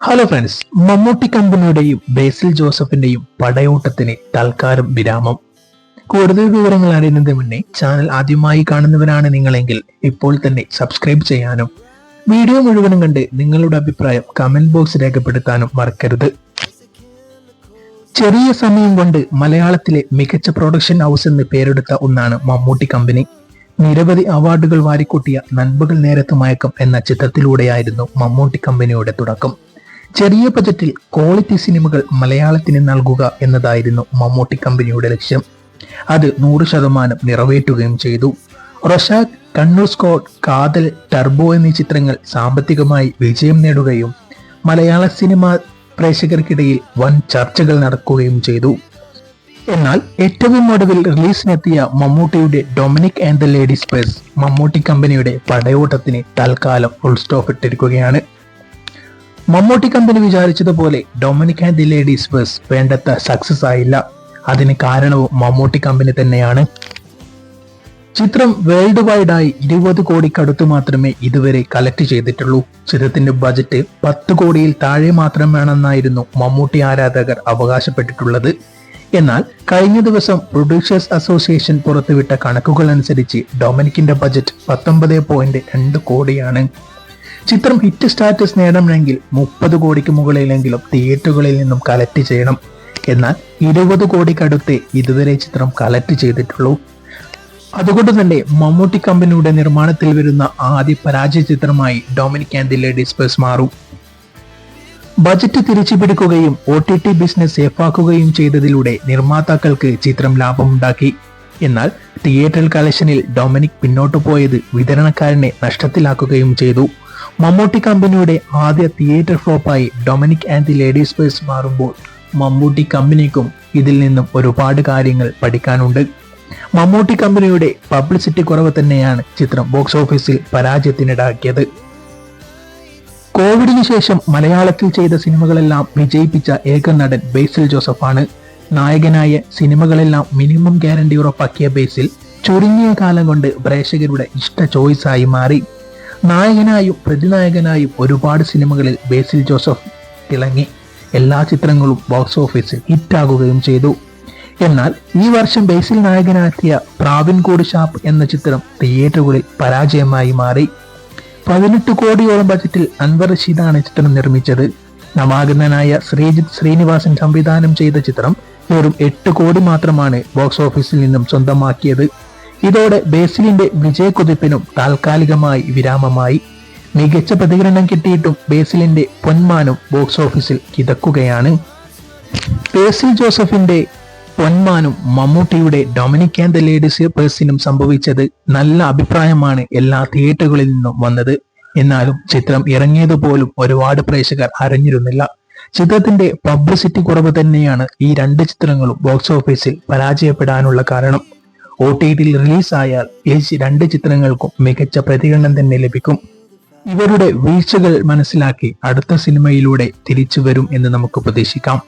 Hello friends, Mammootty കമ്പനിയുടെയും ബേസിൽ ജോസഫിന്റെയും പടയോട്ടത്തിന് തൽക്കാലം വിരാമം. കൂടുതൽ വിവരങ്ങൾ അറിയുന്നതിന് മുന്നേ ചാനൽ ആദ്യമായി കാണുന്നവരാണ് നിങ്ങളെങ്കിൽ ഇപ്പോൾ തന്നെ സബ്സ്ക്രൈബ് ചെയ്യാനും വീഡിയോ മുഴുവനും കണ്ട് നിങ്ങളുടെ അഭിപ്രായം കമന്റ് ബോക്സ് രേഖപ്പെടുത്താനും മറക്കരുത്. ചെറിയ സമയം കൊണ്ട് മലയാളത്തിലെ മികച്ച പ്രൊഡക്ഷൻ ഹൗസ് എന്ന് പേരെടുത്ത ഒന്നാണ് മമ്മൂട്ടി കമ്പനി. നിരവധി അവാർഡുകൾ വാരിക്കൂട്ടിയ നൻപകൽ നേരത്ത് മയക്കം എന്ന ചിത്രത്തിലൂടെയായിരുന്നു മമ്മൂട്ടി കമ്പനിയുടെ തുടക്കം. ചെറിയ ബജറ്റിൽ ക്വാളിറ്റി സിനിമകൾ മലയാളത്തിന് നൽകുക എന്നതായിരുന്നു മമ്മൂട്ടി കമ്പനിയുടെ ലക്ഷ്യം. അത് 100% നിറവേറ്റുകയും ചെയ്തു. റൊഷാക്, കണ്ണൂർ സ്കോഡ്, കാതൽ, ടർബോ എന്നീ ചിത്രങ്ങൾ സാമ്പത്തികമായി വിജയം നേടുകയും മലയാള സിനിമ പ്രേക്ഷകർക്കിടയിൽ വൻ ചർച്ചകൾ നടക്കുകയും ചെയ്തു. എന്നാൽ ഏറ്റവും ഒടുവിൽ റിലീസിനെത്തിയ മമ്മൂട്ടിയുടെ Dominic and the ladies purse Mammootty കമ്പനിയുടെ പടയോട്ടത്തിന് തൽക്കാലം ഫുൾ സ്റ്റോപ്പ് ഇട്ടിരിക്കുകയാണ്. മമ്മൂട്ടി കമ്പനി വിചാരിച്ചതുപോലെ Dominic and the ladies purse വേണ്ടത്ര സക്സസ് ആയില്ല. അതിന് കാരണവും മമ്മൂട്ടി കമ്പനി തന്നെയാണ്. ചിത്രം വേൾഡ് വൈഡായി 20 കോടിക്കടുത്ത് മാത്രമേ ഇതുവരെ കളക്ട് ചെയ്തിട്ടുള്ളൂ. ചിത്രത്തിന്റെ ബജറ്റ് 10 കോടിയിൽ താഴെ മാത്രം വേണമെന്നായിരുന്നു മമ്മൂട്ടി ആരാധകർ അവകാശപ്പെട്ടിട്ടുള്ളത്. എന്നാൽ കഴിഞ്ഞ ദിവസം പ്രൊഡ്യൂസേഴ്സ് അസോസിയേഷൻ പുറത്തുവിട്ട കണക്കുകൾ അനുസരിച്ച് ഡൊമിനിക്കിന്റെ ബജറ്റ് 19.2 കോടിയാണ്. ചിത്രം ഹിറ്റ് സ്റ്റാറ്റസ് നേടണമെങ്കിൽ 30 കോടിക്ക് മുകളിലെങ്കിലും തിയേറ്ററുകളിൽ നിന്നും കളക്ട് ചെയ്യണം. എന്നാൽ 20 കോടിക്കടുത്ത് ഇതുവരെ ചിത്രം കളക്ട് ചെയ്തിട്ടുള്ളൂ. അതുകൊണ്ട് തന്നെ മമ്മൂട്ടി കമ്പനിയുടെ നിർമ്മാണത്തിൽ വരുന്ന ആദ്യ പരാജയ ചിത്രമായി Dominic and the ladies purse മാറും. ബജറ്റ് തിരിച്ചു പിടിക്കുകയും OTT ബിസിനസ് സേഫാക്കുകയും ചെയ്തതിലൂടെ നിർമ്മാതാക്കൾക്ക് ചിത്രം ലാഭമുണ്ടാക്കി. എന്നാൽ തിയേറ്റർ കളക്ഷനിൽ ഡൊമിനിക് പിന്നോട്ടു പോയത് വിതരണക്കാരനെ നഷ്ടത്തിലാക്കുകയും ചെയ്തു. മമ്മൂട്ടി കമ്പനിയുടെ ആദ്യ തിയേറ്റർ ഫ്ലോപ്പായി Dominic and the ladies purse മാറുമ്പോൾ മമ്മൂട്ടി കമ്പനിക്കും ഇതിൽ നിന്നും ഒരുപാട് കാര്യങ്ങൾ പഠിക്കാനുണ്ട്. മമ്മൂട്ടി കമ്പനിയുടെ പബ്ലിസിറ്റി കുറവ് തന്നെയാണ് ചിത്രം ബോക്സ് ഓഫീസിൽ പരാജയത്തിനിടാക്കിയത്. കോവിഡിന് ശേഷം മലയാളത്തിൽ ചെയ്ത സിനിമകളെല്ലാം വിജയിപ്പിച്ച ഏക നടൻ ബേസിൽ ജോസഫാണ്. നായകനായ സിനിമകളെല്ലാം മിനിമം ഗ്യാരണ്ടി ഉറപ്പാക്കിയ ബേസിൽ ചുരുങ്ങിയ കാലം കൊണ്ട് പ്രേക്ഷകരുടെ ഇഷ്ട ചോയ്സായി മാറി. നായകനായും പ്രതിനായകനായും ഒരുപാട് സിനിമകളിൽ ബേസിൽ ജോസഫ് തിളങ്ങി. എല്ലാ ചിത്രങ്ങളും ബോക്സ് ഓഫീസിൽ ഹിറ്റാകുകയും ചെയ്തു. എന്നാൽ ഈ വർഷം ബേസിൽ നായകനാക്കിയ പ്രാവിൻകൂട് ഷാപ്പ് എന്ന ചിത്രം തിയേറ്ററുകളിൽ പരാജയമായി മാറി. 18 കോടിയോളം ബജറ്റിൽ അൻവർ റഷീദാണ് ചിത്രം നിർമ്മിച്ചത്. നവാഗതനായ ശ്രീജിത്ത് ശ്രീനിവാസൻ സംവിധാനം ചെയ്ത ചിത്രം വെറും 8 കോടി മാത്രമാണ് ബോക്സ് ഓഫീസിൽ നിന്നും സ്വന്തമാക്കിയത്. ഇതോടെ ബേസിലിന്റെ വിജയക്കുതിപ്പിനും താൽക്കാലികമായി വിരാമമായി. മികച്ച പ്രതികരണം കിട്ടിയിട്ടും ബേസിലിന്റെ പൊന്മാനും ബോക്സ് ഓഫീസിൽ കിതക്കുകയാണ്. ബേസിൽ ജോസഫിന്റെ പൊന്മാനും മമ്മൂട്ടിയുടെ ഡൊമിനിക് ആൻഡ് ദ ലേഡീസ് പേഴ്സിനും സംഭവിച്ചത് നല്ല അഭിപ്രായമാണ് എല്ലാ തിയേറ്ററുകളിൽ നിന്നും വന്നത്. എന്നാലും ചിത്രം ഇറങ്ങിയതുപോലും ഒരുപാട് പ്രേക്ഷകർ അറിഞ്ഞിരുന്നില്ല. ചിത്രത്തിന്റെ പബ്ലിസിറ്റി കുറവ് തന്നെയാണ് ഈ 2 ചിത്രങ്ങളും ബോക്സ് ഓഫീസിൽ പരാജയപ്പെടാനുള്ള കാരണം. OTTയിൽ റിലീസായാൽ ഈ 2 ചിത്രങ്ങൾക്കും മികച്ച പ്രതികരണം തന്നെ ലഭിക്കും. ഇവരുടെ വീഴ്ചകൾ മനസ്സിലാക്കി അടുത്ത സിനിമയിലൂടെ തിരിച്ചു വരും എന്ന് നമുക്ക് പ്രതീക്ഷിക്കാം.